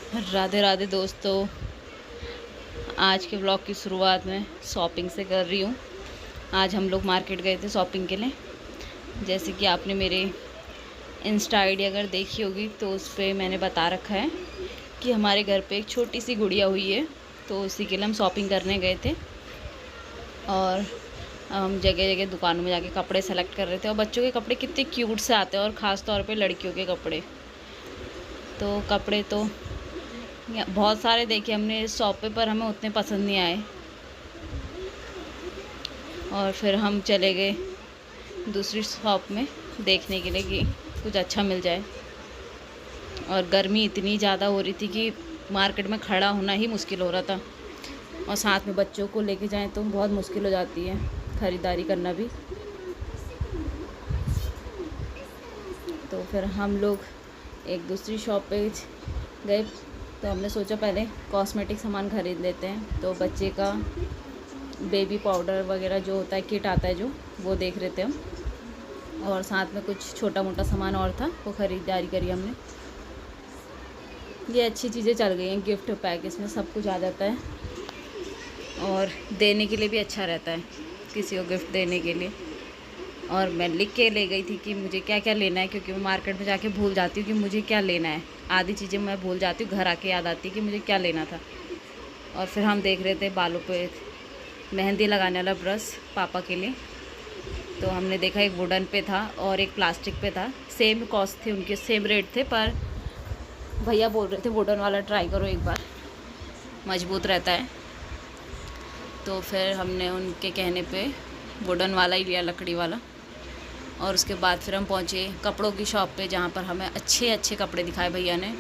राधे राधे दोस्तों। आज के ब्लॉग की शुरुआत में शॉपिंग से कर रही हूँ। आज हम लोग मार्केट गए थे शॉपिंग के लिए। जैसे कि आपने मेरे इंस्टा आईडी अगर देखी होगी तो उस पर मैंने बता रखा है कि हमारे घर पे एक छोटी सी गुड़िया हुई है, तो उसी के लिए हम शॉपिंग करने गए थे। और हम जगह जगह दुकानों में जाके कपड़े सेलेक्ट कर रहे थे। और बच्चों के कपड़े कितने क्यूट से आते हैं, और ख़ास तौर पे लड़कियों के कपड़े। तो कपड़े तो बहुत सारे देखे हमने इस शॉप पे, पर हमें उतने पसंद नहीं आए। और फिर हम चले गए दूसरी शॉप में देखने के लिए कि कुछ अच्छा मिल जाए। और गर्मी इतनी ज़्यादा हो रही थी कि मार्केट में खड़ा होना ही मुश्किल हो रहा था, और साथ में बच्चों को लेके जाएं तो बहुत मुश्किल हो जाती है ख़रीदारी करना भी। तो फिर हम लोग एक दूसरी शॉप पे गए, तो हमने सोचा पहले कॉस्मेटिक सामान ख़रीद लेते हैं। तो बच्चे का बेबी पाउडर वगैरह जो होता है, किट आता है जो, वो देख रहे थे हम। और साथ में कुछ छोटा मोटा सामान और था, वो ख़रीदारी करी हमने। ये अच्छी चीज़ें चल गई हैं, गिफ्ट पैक इसमें सब कुछ आ जाता है, और देने के लिए भी अच्छा रहता है किसी को गिफ्ट देने के लिए। और मैं लिख के ले गई थी कि मुझे क्या क्या लेना है, क्योंकि मैं मार्केट में जाके भूल जाती हूँ कि मुझे क्या लेना है। आधी चीज़ें मैं भूल जाती हूँ, घर आके याद आती है कि मुझे क्या लेना था। और फिर हम देख रहे थे बालों पे मेहंदी लगाने वाला ब्रश पापा के लिए। तो हमने देखा एक वुडन पे था और एक प्लास्टिक पे था। सेम कॉस्ट थे उनके, सेम रेट थे, पर भैया बोल रहे थे वुडन वाला ट्राई करो एक बार, मजबूत रहता है। तो फिर हमने उनके कहने पे वुडन वाला ही लिया, लकड़ी वाला। और उसके बाद फिर हम पहुँचे कपड़ों की शॉप पे, जहाँ पर हमें अच्छे अच्छे कपड़े दिखाए भैया ने,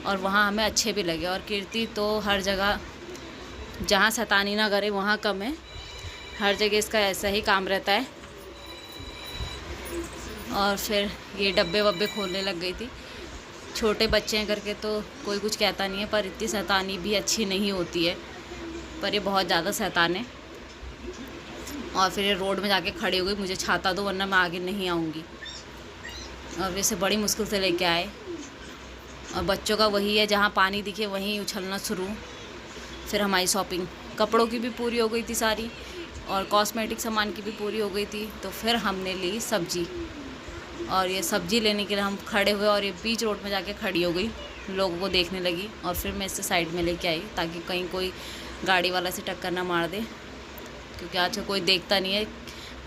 और वहाँ हमें अच्छे भी लगे। और कीर्ति तो हर जगह, जहाँ शैतानी ना करे वहाँ कम है, हर जगह इसका ऐसा ही काम रहता है। और फिर ये डब्बे वब्बे खोलने लग गई थी। छोटे बच्चे हैं करके तो कोई कुछ कहता नहीं है, पर इतनी शैतानी भी अच्छी नहीं होती है, पर ये बहुत ज़्यादा शैतान है। और फिर ये रोड में जाके खड़ी हो गई, मुझे छाता दो वरना मैं आगे नहीं आऊँगी। और वैसे बड़ी मुश्किल से लेके आए। और बच्चों का वही है, जहाँ पानी दिखे वहीं उछलना शुरू। फिर हमारी शॉपिंग कपड़ों की भी पूरी हो गई थी सारी, और कॉस्मेटिक सामान की भी पूरी हो गई थी। तो फिर हमने ली सब्ज़ी, और ये सब्ज़ी लेने के लिए हम खड़े हुए, और ये बीच रोड में जाके खड़ी हो गई, लोगों को देखने लगी। और फिर मैं इससे साइड में लेके आई ताकि कहीं कोई गाड़ी वाला से टक्कर ना मार दे, क्योंकि आजकल कोई देखता नहीं है,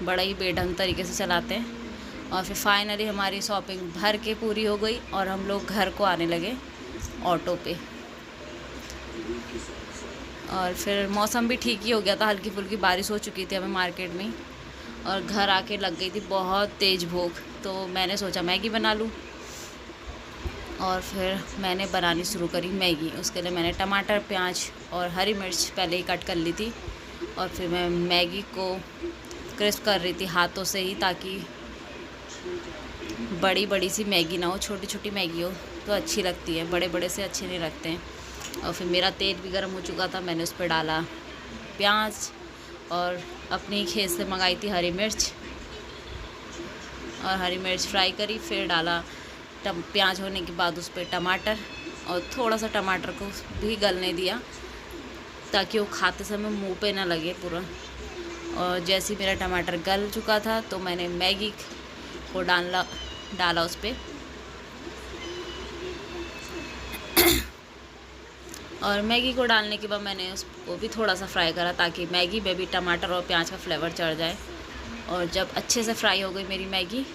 बड़ा ही बेढंग तरीके से चलाते हैं। और फिर फाइनली हमारी शॉपिंग भर के पूरी हो गई, और हम लोग घर को आने लगे ऑटो पे। और फिर मौसम भी ठीक ही हो गया था, हल्की फुल्की बारिश हो चुकी थी हमें मार्केट में। और घर आके लग गई थी बहुत तेज़ भूख, तो मैंने सोचा मैगी बना लूँ। और फिर मैंने बनानी शुरू करी मैगी। उसके लिए मैंने टमाटर, प्याज और हरी मिर्च पहले ही कट कर ली थी। और फिर मैं मैगी को क्रिस्प कर रही थी हाथों से ही, ताकि बड़ी बड़ी सी मैगी ना हो, छोटी छोटी मैगी हो तो अच्छी लगती है, बड़े बड़े से अच्छे नहीं लगते हैं। और फिर मेरा तेल भी गर्म हो चुका था, मैंने उस पर डाला प्याज, और अपनी खेत से मंगाई थी हरी मिर्च, और हरी मिर्च फ्राई करी। फिर डाला प्याज होने के बाद उस पर टमाटर, और थोड़ा सा टमाटर को भी गलने दिया ताकि वो खाते समय मुंह पे ना लगे पूरा। और जैसे ही मेरा टमाटर गल चुका था तो मैंने मैगी को डाला उस पर। और मैगी को डालने के बाद मैंने उसको भी थोड़ा सा फ्राई करा, ताकि मैगी में भी टमाटर और प्याज का फ्लेवर चढ़ जाए। और जब अच्छे से फ्राई हो गई मेरी मैगी,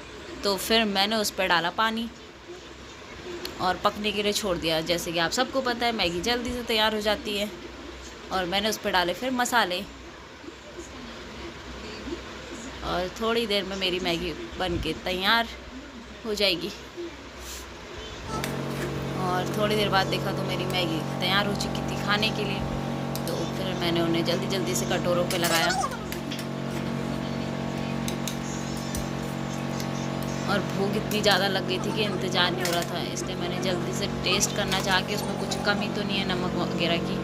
तो फिर मैंने उस पर डाला पानी और पकने के लिए छोड़ दिया। जैसे कि आप सबको पता है मैगी जल्दी से तैयार हो जाती है। और मैंने उस पर डाले फिर मसाले, और थोड़ी देर में मेरी मैगी बन के तैयार हो जाएगी। और थोड़ी देर बाद देखा तो मेरी मैगी तैयार हो चुकी थी खाने के लिए। तो फिर मैंने उन्हें जल्दी जल्दी से कटोरों पे लगाया। और भूख इतनी ज़्यादा लग गई थी कि इंतज़ार नहीं हो रहा था, इसलिए मैंने जल्दी से टेस्ट करना चाहा कि उसमें कुछ कमी तो नहीं है नमक वगैरह की।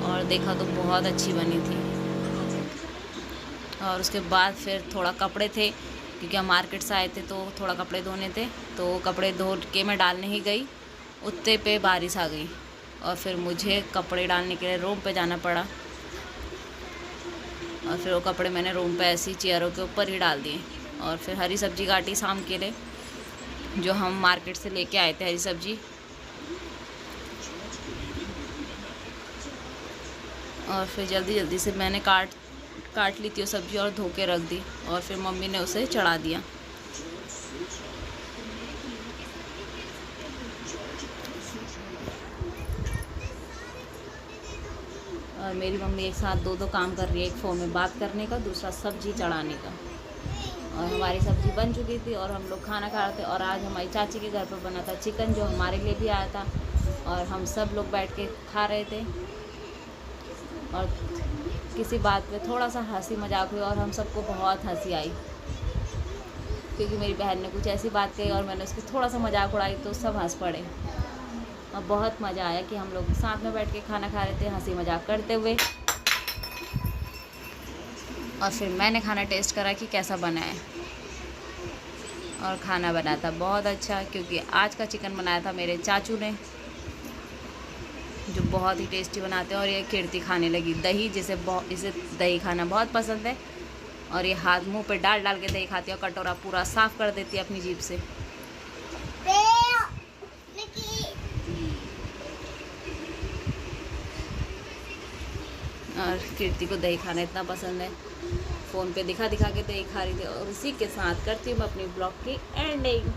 और देखा तो बहुत अच्छी बनी थी। और उसके बाद फिर थोड़ा कपड़े थे, क्योंकि हम मार्केट से आए थे तो थोड़ा कपड़े धोने थे। तो कपड़े धो के मैं डालने ही गई, उतने पे बारिश आ गई। और फिर मुझे कपड़े डालने के लिए रूम पे जाना पड़ा। और फिर वो कपड़े मैंने रूम पे ऐसी चेयरों के ऊपर ही डाल दिए। और फिर हरी सब्जी काटी शाम के लिए, जो हम मार्केट से लेके आए थे हरी सब्जी। और फिर जल्दी जल्दी से मैंने काट ली थी वो सब्ज़ी और धो के रख दी। और फिर मम्मी ने उसे चढ़ा दिया। और मेरी मम्मी एक साथ दो काम कर रही है, एक फ़ोन में बात करने का, दूसरा सब्ज़ी चढ़ाने का। और हमारी सब्ज़ी बन चुकी थी और हम लोग खाना खा रहे थे। और आज हमारी चाची के घर पर बना था चिकन, जो हमारे लिए भी आया था। और हम सब लोग बैठ के खा रहे थे। और किसी बात पे थोड़ा सा हंसी मजाक हुई और हम सबको बहुत हंसी आई, क्योंकि मेरी बहन ने कुछ ऐसी बात कही और मैंने उसकी थोड़ा सा मजाक उड़ाई तो सब हंस पड़े। और बहुत मज़ा आया कि हम लोग साथ में बैठ के खाना खा रहे थे हंसी मजाक करते हुए। और फिर मैंने खाना टेस्ट करा कि कैसा बना है। और खाना बना था बहुत अच्छा, क्योंकि आज का चिकन बनाया था मेरे चाचू ने, जो बहुत ही टेस्टी बनाते हैं। और ये कीर्ति खाने लगी दही, इसे दही खाना बहुत पसंद है। और ये हाथ मुंह पे डाल डाल के दही खाती है और कटोरा पूरा साफ़ कर देती है अपनी जीभ से। और कीर्ति को दही खाना इतना पसंद है, फ़ोन पे दिखा दिखा के दही खा रही थी। और उसी के साथ करती हूँ मैं अपनी ब्लॉग की एंडिंग।